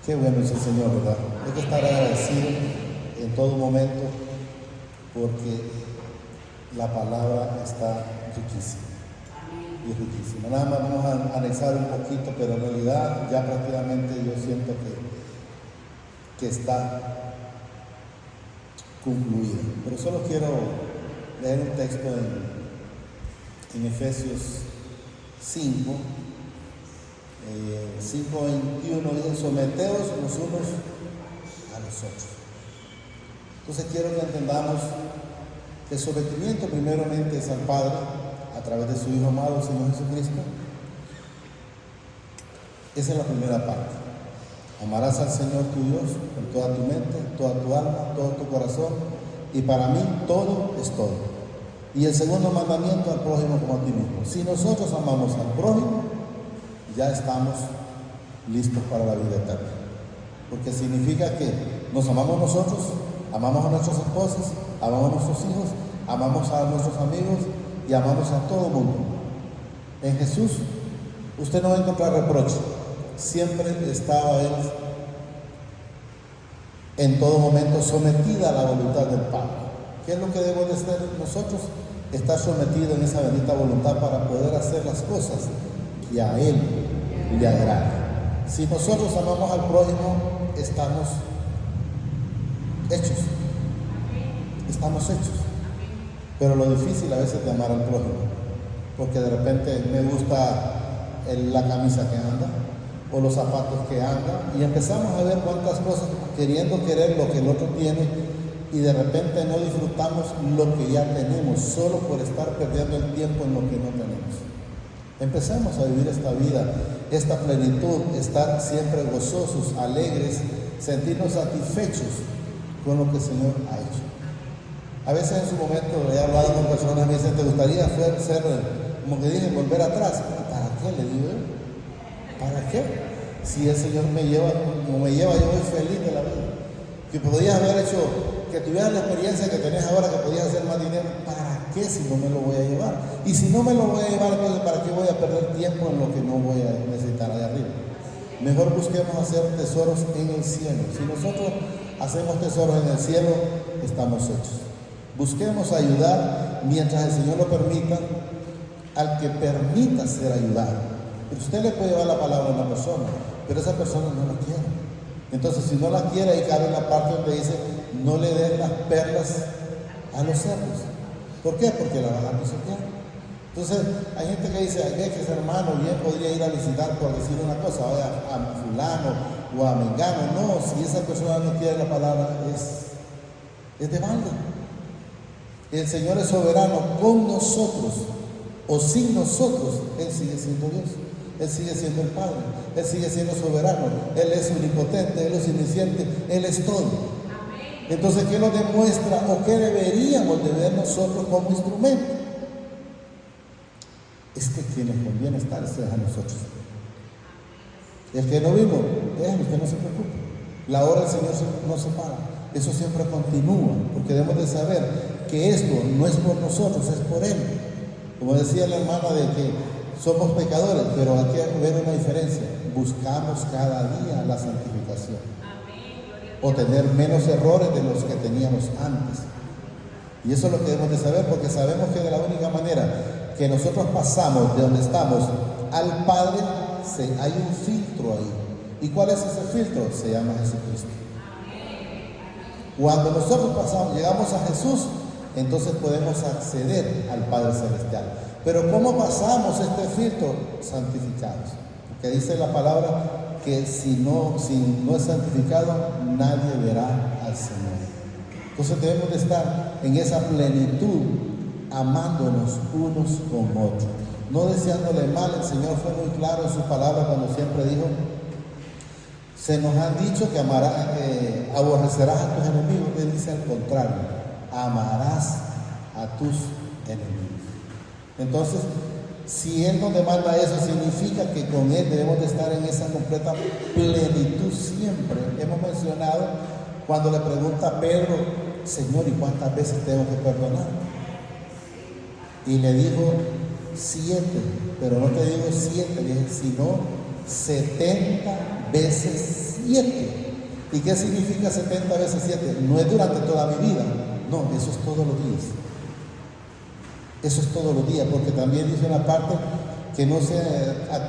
Qué bueno es el Señor, ¿verdad? Hay que estar agradecido en todo momento porque la palabra está riquísima y riquísima. Nada más vamos a anexar un poquito, pero en realidad ya prácticamente yo siento que está concluida. Pero solo quiero leer un texto en Efesios 5. 5:21 dice: someteos los unos a los otros. Entonces quiero que entendamos que el sometimiento primeramente es al Padre a través de su Hijo amado, el Señor Jesucristo. Esa es la primera parte. Amarás al Señor tu Dios con toda tu mente, toda tu alma, todo tu corazón, y para mí todo es todo. Y el segundo mandamiento, al prójimo como a ti mismo. Si nosotros amamos al prójimo, ya estamos listos para la vida eterna. Porque significa que nos amamos nosotros, amamos a nuestras esposas, amamos a nuestros hijos, amamos a nuestros amigos y amamos a todo el mundo. En Jesús usted no va a encontrar reproche. Siempre estaba Él en todo momento sometida a la voluntad del Padre. ¿Qué es lo que debemos de ser nosotros? Estar sometidos en esa bendita voluntad para poder hacer las cosas que a Él le agrada. Si nosotros amamos al prójimo, estamos hechos. Estamos hechos. Pero lo difícil a veces de amar al prójimo, porque de repente me gusta la camisa que anda o los zapatos que anda, y empezamos a ver cuántas cosas queriendo querer lo que el otro tiene, y de repente no disfrutamos lo que ya tenemos solo por estar perdiendo el tiempo en lo que no tenemos. Empecemos a vivir esta vida, esta plenitud, estar siempre gozosos, alegres, sentirnos satisfechos con lo que el Señor ha hecho. A veces en su momento he hablado con personas que me dicen: ¿te gustaría ser, como que dicen, volver atrás? ¿Para qué? Le digo yo. ¿Para qué? Si el Señor me lleva como me lleva, yo voy feliz de la vida. Que podías haber hecho, que tuvieras la experiencia que tenés ahora, que podías hacer más dinero. ¿Para qué si no me lo voy a llevar? Y si no me lo voy a llevar, entonces ¿para qué voy a perder tiempo en lo que no voy a necesitar allá arriba? Mejor busquemos hacer tesoros en el cielo. Si nosotros hacemos tesoros en el cielo, estamos hechos. Busquemos ayudar mientras el Señor lo permita al que permita ser ayudado. Usted le puede llevar la palabra a una persona, pero esa persona no la quiere. Entonces, si no la quiere, ahí cabe la parte donde dice: no le den las perlas a los cerdos. ¿Por qué? Porque la van a pisotear. Entonces, hay gente que dice: ay, que ese hermano bien podría ir a visitar, por decir una cosa, vaya a fulano o a mengano. No, si esa persona no quiere la palabra, es de balde. El Señor es soberano con nosotros o sin nosotros. Él sigue siendo Dios. Él sigue siendo el Padre. Él sigue siendo soberano. Él es omnipotente, Él es omnisciente, Él es todo. Entonces, ¿qué nos demuestra o qué deberíamos de ver nosotros como instrumento? Es que quienes conviene estar es a nosotros. El que no vino, déjame, usted no se preocupe. La hora del Señor no se para. Eso siempre continúa, porque debemos de saber que esto no es por nosotros, es por Él. Como decía la hermana de que somos pecadores, pero aquí hay que ver una diferencia. Buscamos cada día la santificación. O tener menos errores de los que teníamos antes. Y eso es lo que debemos de saber, porque sabemos que de la única manera que nosotros pasamos de donde estamos al Padre, hay un filtro ahí. ¿Y cuál es ese filtro? Se llama Jesucristo. Cuando nosotros llegamos a Jesús, entonces podemos acceder al Padre Celestial. Pero ¿cómo pasamos este filtro? Santificados. Porque dice la palabra que si no es santificado, nadie verá al Señor. Entonces debemos de estar en esa plenitud, amándonos unos con otros, no deseándole mal. El Señor fue muy claro en su palabra cuando siempre dijo: se nos han dicho que aborrecerás a tus enemigos. Él dice al contrario: amarás a tus enemigos. Entonces, si Él nos demanda eso, significa que con Él debemos de estar en esa completa plenitud siempre. Hemos mencionado cuando le pregunta a Pedro: Señor, ¿y cuántas veces tengo que perdonar? Y le dijo 7, pero no te digo 7, sino 70 veces 7. ¿Y qué significa 70 veces 7? No es durante toda mi vida, no, eso es todos los días. Eso es todos los días, porque también dice una parte que no se,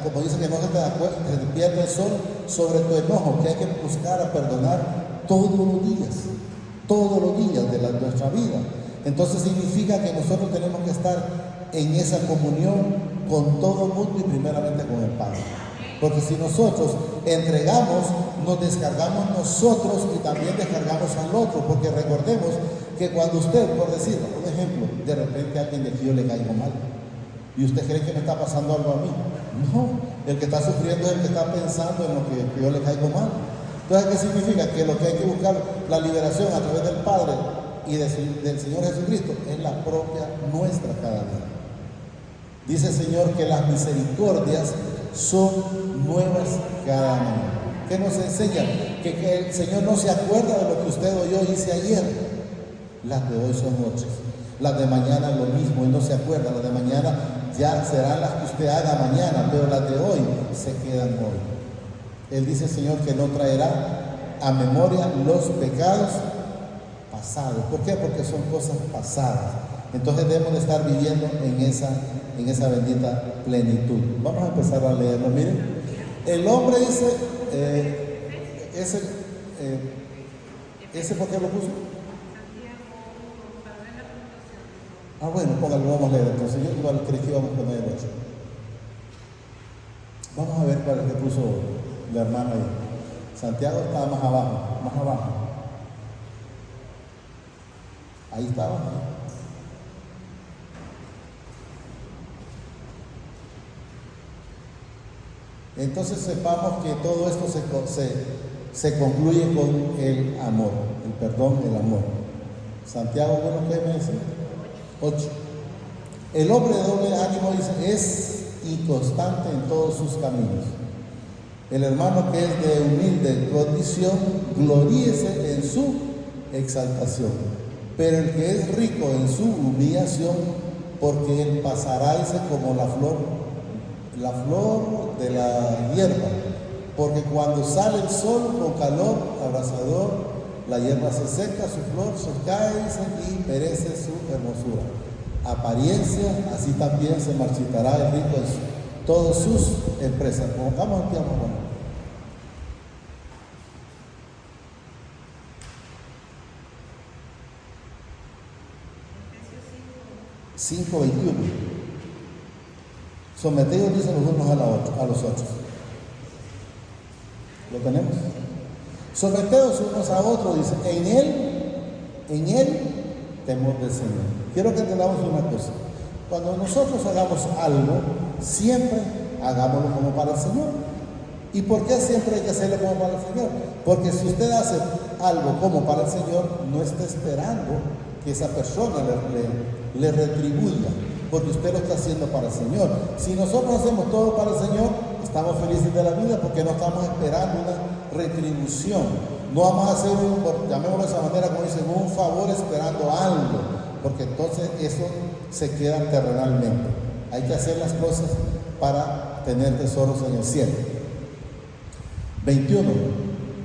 como dice, que no se te pierda el sol sobre tu enojo, que hay que buscar a perdonar todos los días de nuestra vida. Entonces significa que nosotros tenemos que estar en esa comunión con todo el mundo y primeramente con el Padre. Porque si nosotros entregamos, nos descargamos nosotros y también descargamos al otro. Porque recordemos que cuando usted, por decir un ejemplo, de repente a alguien de aquí yo le caigo mal y usted cree que me está pasando algo a mí. No, el que está sufriendo es el que está pensando en lo que yo le caigo mal. Entonces, ¿qué significa? Que lo que hay que buscar, la liberación a través del Padre y del Señor Jesucristo, es la propia nuestra cada día. Dice el Señor que las misericordias son nuevas cada mañana. ¿Qué nos enseña? Que el Señor no se acuerda de lo que usted o yo hice ayer. Las de hoy son otras. Las de mañana lo mismo, Él no se acuerda. Las de mañana ya serán las que usted haga mañana, pero las de hoy se quedan hoy. Él dice el Señor que no traerá a memoria los pecados pasados. ¿Por qué? Porque son cosas pasadas. Entonces debemos de estar viviendo en esa bendita plenitud. Vamos a empezar a leerlo. Miren, el hombre dice, ese ¿por qué lo puso? Ah, bueno, póngalo, vamos a leer. Entonces yo igual creí que íbamos a poner el 8. Vamos a ver cuál es que puso la hermana ahí. Santiago estaba más abajo, más abajo. Ahí estaba. Entonces sepamos que todo esto se concluye con el amor, el perdón, el amor. Santiago, bueno, ¿qué me dice? 8. El hombre de doble ánimo, dice, es inconstante en todos sus caminos. El hermano que es de humilde condición, gloríese en su exaltación. Pero el que es rico en su humillación, porque él pasará, dice, como la flor de la hierba. Porque cuando sale el sol con calor abrasador, la hierba se seca, su flor se cae, dice, y perece su hermosura. Apariencia, así también se marchitará el rico en todas sus empresas. Pongamos aquí a mamá. 5:21. Sometidos, dicen los unos a los otros. ¿Lo tenemos? Someteos unos a otros, dice, en él temor del Señor. Quiero que entendamos una cosa. Cuando nosotros hagamos algo, siempre hagámoslo como para el Señor. ¿Y por qué siempre hay que hacerlo como para el Señor? Porque si usted hace algo como para el Señor, no está esperando que esa persona le retribuya, porque usted lo está haciendo para el Señor. Si nosotros hacemos todo para el Señor, estamos felices de la vida porque no estamos esperando una retribución. No vamos a hacer llamémoslo de esa manera, como dicen, un favor esperando algo, porque entonces eso se queda terrenalmente. Hay que hacer las cosas para tener tesoros en el cielo. 21.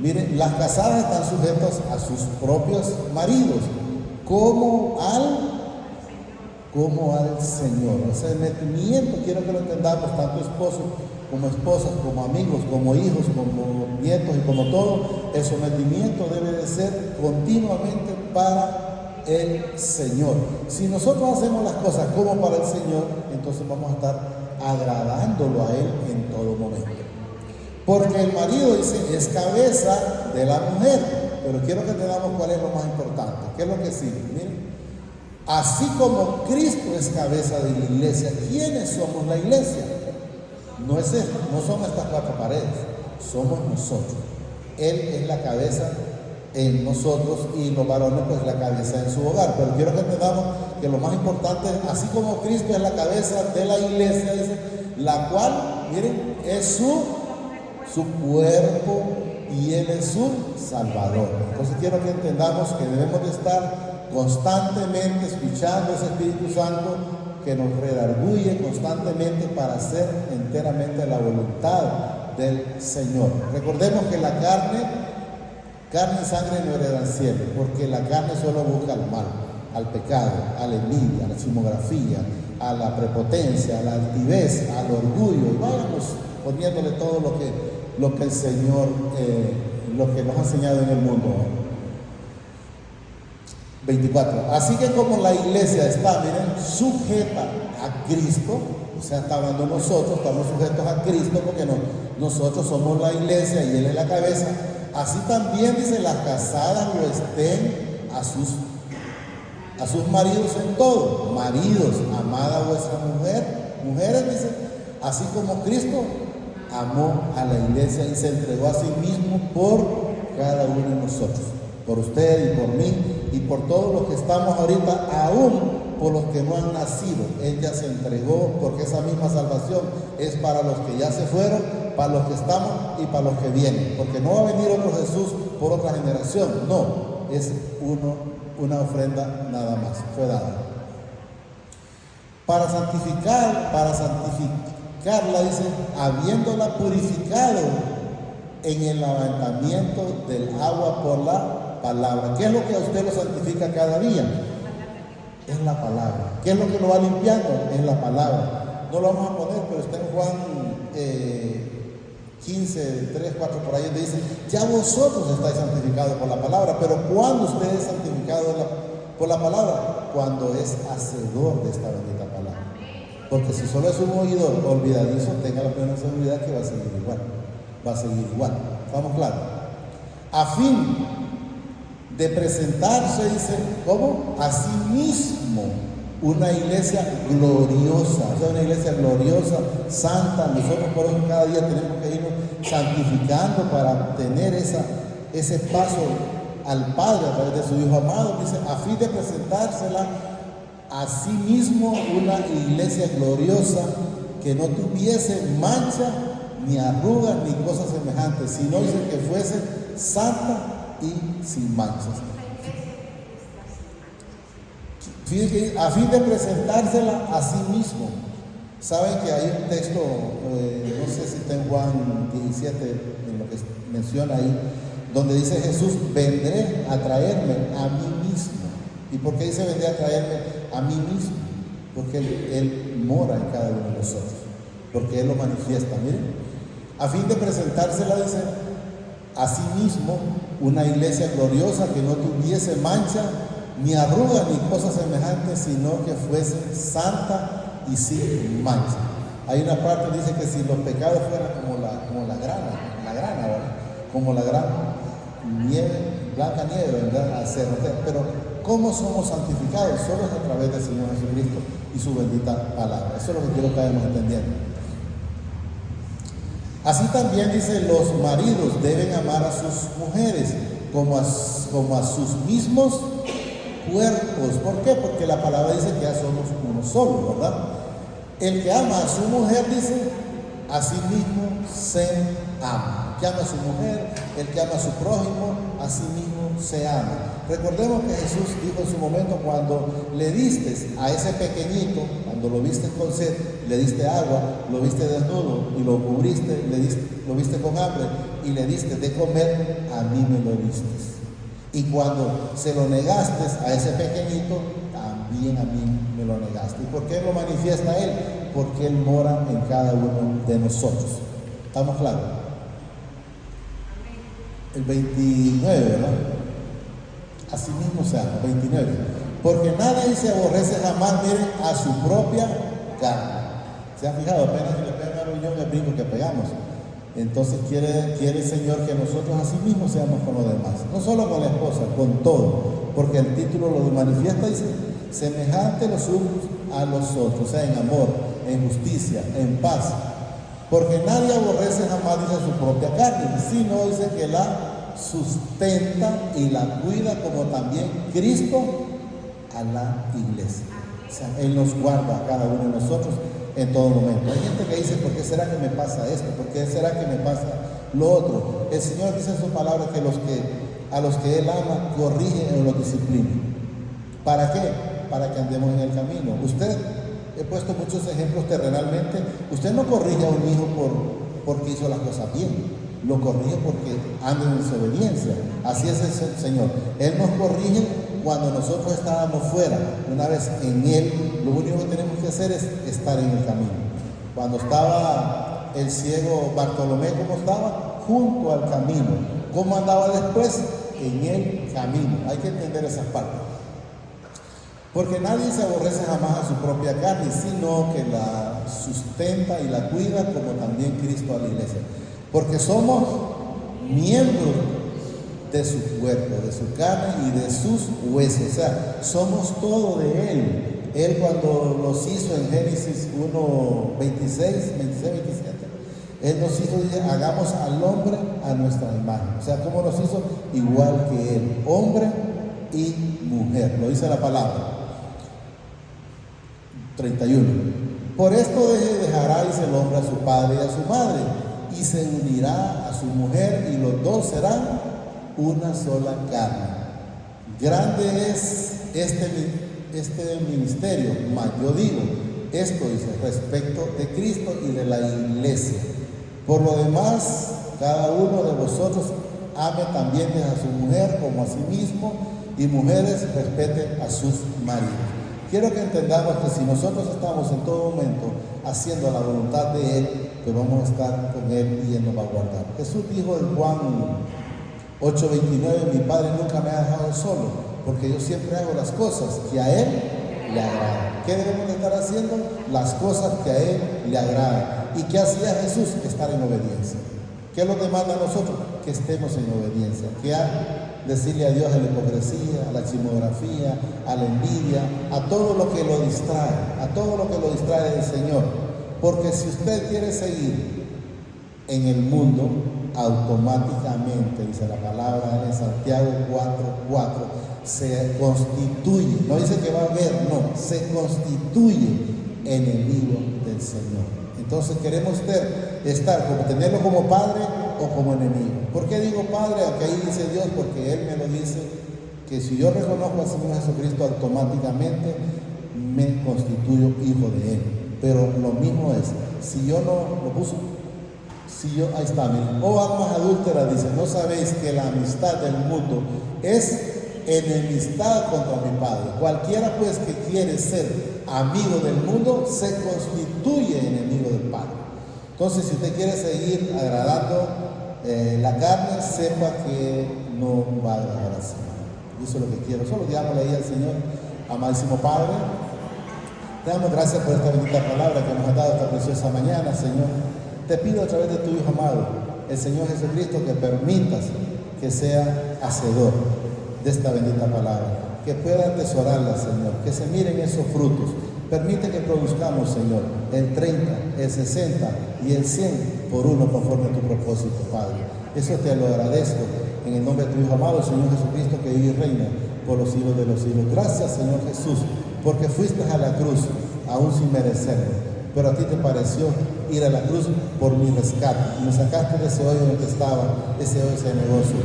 Miren, las casadas están sujetas a sus propios maridos, como al Señor. O sea, el metimiento, quiero que lo entendamos, tanto esposos como esposas, como amigos, como hijos, como nietos y como todo, el sometimiento debe de ser continuamente para el Señor. Si nosotros hacemos las cosas como para el Señor, entonces vamos a estar agradándolo a Él en todo momento. Porque el marido, dice, es cabeza de la mujer. Pero quiero que entendamos cuál es lo más importante. ¿Qué es lo que sigue? Miren. Así como Cristo es cabeza de la iglesia, ¿quiénes somos la iglesia? No es esto, no son estas 4 paredes, somos nosotros. Él es la cabeza en nosotros y los varones pues la cabeza en su hogar. Pero quiero que entendamos que lo más importante, así como Cristo es la cabeza de la iglesia, dice, la cual, miren, es su cuerpo y Él es su Salvador. Entonces quiero que entendamos que debemos de estar constantemente escuchando ese Espíritu Santo que nos redarguye constantemente para hacer enteramente la voluntad del Señor. Recordemos que la carne y sangre no heredan cielo, porque la carne solo busca el mal, al pecado, a la envidia, a la chismografía, a la prepotencia, a la altivez, al orgullo. Y vayamos poniéndole todo lo que el Señor, lo que nos ha enseñado en el mundo. 24. Así que como la iglesia está, miren, sujeta a Cristo, o sea, está hablando nosotros, estamos sujetos a Cristo porque nosotros somos la iglesia y Él es la cabeza. Así también, dice, las casadas lo estén a sus maridos en todo. Maridos, amad a vuestra mujer. Mujeres, dice, así como Cristo amó a la iglesia y se entregó a sí mismo por cada uno de nosotros, por usted y por mí y por todos los que estamos ahorita, aún por los que no han nacido. Él ya se entregó, porque esa misma salvación es para los que ya se fueron, para los que estamos y para los que vienen, porque no va a venir otro Jesús por otra generación, no, es una ofrenda nada más, fue dada. Para santificarla, dice, habiéndola purificado en el levantamiento del agua por la palabra. ¿Qué es lo que a usted lo santifica cada día? Es la palabra. ¿Qué es lo que lo va limpiando? Es la palabra. No lo vamos a poner, pero está en Juan 15, 3, 4, por ahí, donde dice, ya vosotros estáis santificados por la palabra. Pero ¿cuándo usted es santificado por la palabra? Cuando es hacedor de esta bendita palabra. Porque si solo es un oidor olvidadizo, tenga la plena seguridad que va a seguir igual. Va a seguir igual. ¿Estamos claros? A fin de presentarse, dice, ¿cómo? A sí mismo, una iglesia gloriosa, o sea, una iglesia gloriosa, santa. Nosotros por eso cada día tenemos que irnos santificando para tener ese paso al Padre a través de su Hijo amado. Dice, a fin de presentársela a sí mismo una iglesia gloriosa, que no tuviese mancha, ni arrugas, ni cosas semejantes, sino dice que fuese santa y sin manchas. A fin de presentársela a sí mismo. Saben que hay un texto, no sé si está en Juan 17, en lo que menciona ahí, donde dice Jesús, vendré a traerme a mí mismo. ¿Y por qué dice vendré a traerme a mí mismo? Porque Él mora en cada uno de nosotros, porque Él lo manifiesta. Miren, a fin de presentársela, dice, a sí mismo, una iglesia gloriosa, que no tuviese mancha, ni arruga, ni cosas semejantes, sino que fuese santa y sin mancha. Hay una parte que dice que si los pecados fueran como la grana, ¿verdad? Como la gran nieve, blanca nieve, ¿verdad? Pero ¿cómo somos santificados? Solo es a través del Señor Jesucristo y su bendita palabra. Eso es lo que quiero que vayamos entendiendo. Así también, dice, los maridos deben amar a sus mujeres como a sus mismos cuerpos. ¿Por qué? Porque la palabra dice que ya somos uno solo, ¿verdad? El que ama a su mujer, dice, a sí mismo se ama. El que ama a su mujer, el que ama a su prójimo, a sí mismo se ama. Recordemos que Jesús dijo en su momento, cuando le diste a ese pequeñito, cuando lo viste con sed, le diste agua, lo viste desnudo y lo cubriste, lo viste con hambre y le diste de comer, a mí me lo diste. Y cuando se lo negaste a ese pequeñito, también a mí me lo negaste. ¿Y por qué lo manifiesta Él? Porque Él mora en cada uno de nosotros. ¿Estamos claros? El 29, ¿verdad? Así mismo se ama, 29. Porque nadie se aborrece jamás, miren, a su propia carne. ¿Se han fijado? Apenas que le pegan a Rullón el brinco que pegamos. Entonces quiere el Señor que nosotros así mismos seamos con los demás. No solo con la esposa, con todo. Porque el título lo manifiesta, dice, semejante los unos a los otros. O sea, en amor, en justicia, en paz. Porque nadie aborrece jamás, dice, su propia carne, sino dice que la sustenta y la cuida, como también Cristo a la iglesia. O sea, Él nos guarda a cada uno de nosotros en todo momento. Hay gente que dice, ¿por qué será que me pasa esto? ¿Por qué será que me pasa lo otro? El Señor dice en su palabra que a los que Él ama, corrige o los disciplina. ¿Para qué? Para que andemos en el camino. Usted, he puesto muchos ejemplos terrenalmente, usted no corrige a un hijo porque hizo las cosas bien. Lo corrige porque anda en desobediencia. Así es el Señor. Él nos corrige cuando nosotros estábamos fuera. Una vez en Él, lo único que tenemos que hacer es estar en el camino. Cuando estaba el ciego Bartolomé, ¿cómo estaba? Junto al camino. ¿Cómo andaba después? En el camino. Hay que entender esas partes. Porque nadie se aborrece jamás a su propia carne, sino que la sustenta y la cuida, como también Cristo a la iglesia. Porque somos miembros de su cuerpo, de su carne y de sus huesos. O sea, somos todo de Él. Él cuando nos hizo en Génesis 1, 26, 27, Él nos hizo, dice, hagamos al hombre a nuestra imagen. O sea, ¿cómo nos hizo? Igual que Él, hombre y mujer. Lo dice la palabra. 31. Por esto dejará, dice, el hombre a su padre y a su madre, y se unirá a su mujer, y los dos serán una sola carne. Grande es este ministerio, mas yo digo, esto dice, respecto de Cristo y de la iglesia. Por lo demás, cada uno de vosotros ame también a su mujer como a sí mismo, y mujeres respeten a sus maridos. Quiero que entendamos que si nosotros estamos en todo momento haciendo la voluntad de Él, pues vamos a estar con Él y Él nos va a guardar. Jesús dijo en Juan 8:29, mi Padre nunca me ha dejado solo, porque yo siempre hago las cosas que a Él le agradan. ¿Qué debemos de estar haciendo? Las cosas que a Él le agradan. ¿Y qué hacía Jesús? Estar en obediencia. ¿Qué nos demanda a nosotros? Que estemos en obediencia. Que decirle adiós a la hipocresía, a la chismografía, a la envidia, a todo lo que lo distrae, del Señor. Porque si usted quiere seguir en el mundo, automáticamente, dice la palabra en Santiago 4:4, se constituye, no dice que va a haber, no, se constituye enemigo del Señor. Entonces queremos tenerlo como padre o como enemigo. ¿Por qué digo padre? Aunque ahí dice Dios, porque Él me lo dice, que si yo reconozco al Señor Jesucristo, automáticamente me constituyo hijo de Él. Pero lo mismo es, si yo no lo puso, ahí está, miren, almas adúlteras, dice, ¿no sabéis que la amistad del mundo es enemistad contra mi Padre? Cualquiera pues que quiere ser amigo del mundo, se constituye enemigo del Padre. Entonces, si usted quiere seguir agradando la carne, sepa que no va a agradar al Señor. Eso es lo que quiero. Solo digámosle ahí al Señor, amadísimo Padre, te damos gracias por esta bendita palabra que nos ha dado esta preciosa mañana, Señor. Te pido a través de tu Hijo amado, el Señor Jesucristo, que permitas que sea hacedor de esta bendita palabra, que pueda atesorarla, Señor, que se miren esos frutos. Permite que produzcamos, Señor, el 30, el 60 y el 100 por uno conforme a tu propósito, Padre. Eso te lo agradezco en el nombre de tu Hijo amado, el Señor Jesucristo, que vive y reina por los siglos de los siglos. Gracias, Señor Jesús, porque fuiste a la cruz, aún sin merecerlo, pero a ti te pareció ir a la cruz por mi rescate, y me sacaste de ese hoyo en el que estaba, ese negocio.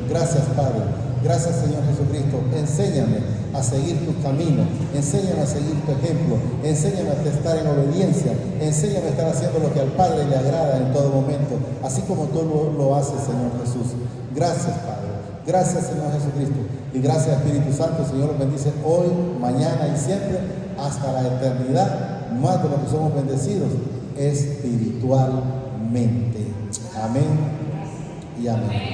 Gracias, Padre. Gracias, Señor Jesucristo. Enséñame a seguir tu camino, enséñame a seguir tu ejemplo, enséñame a estar en obediencia, enséñame a estar haciendo lo que al Padre le agrada en todo momento, así como tú lo haces, Señor Jesús. Gracias, Padre. Gracias, Señor Jesucristo. Y gracias, Espíritu Santo. El Señor los bendice hoy, mañana y siempre, hasta la eternidad, más de lo que somos bendecidos espiritualmente. Amén y amén.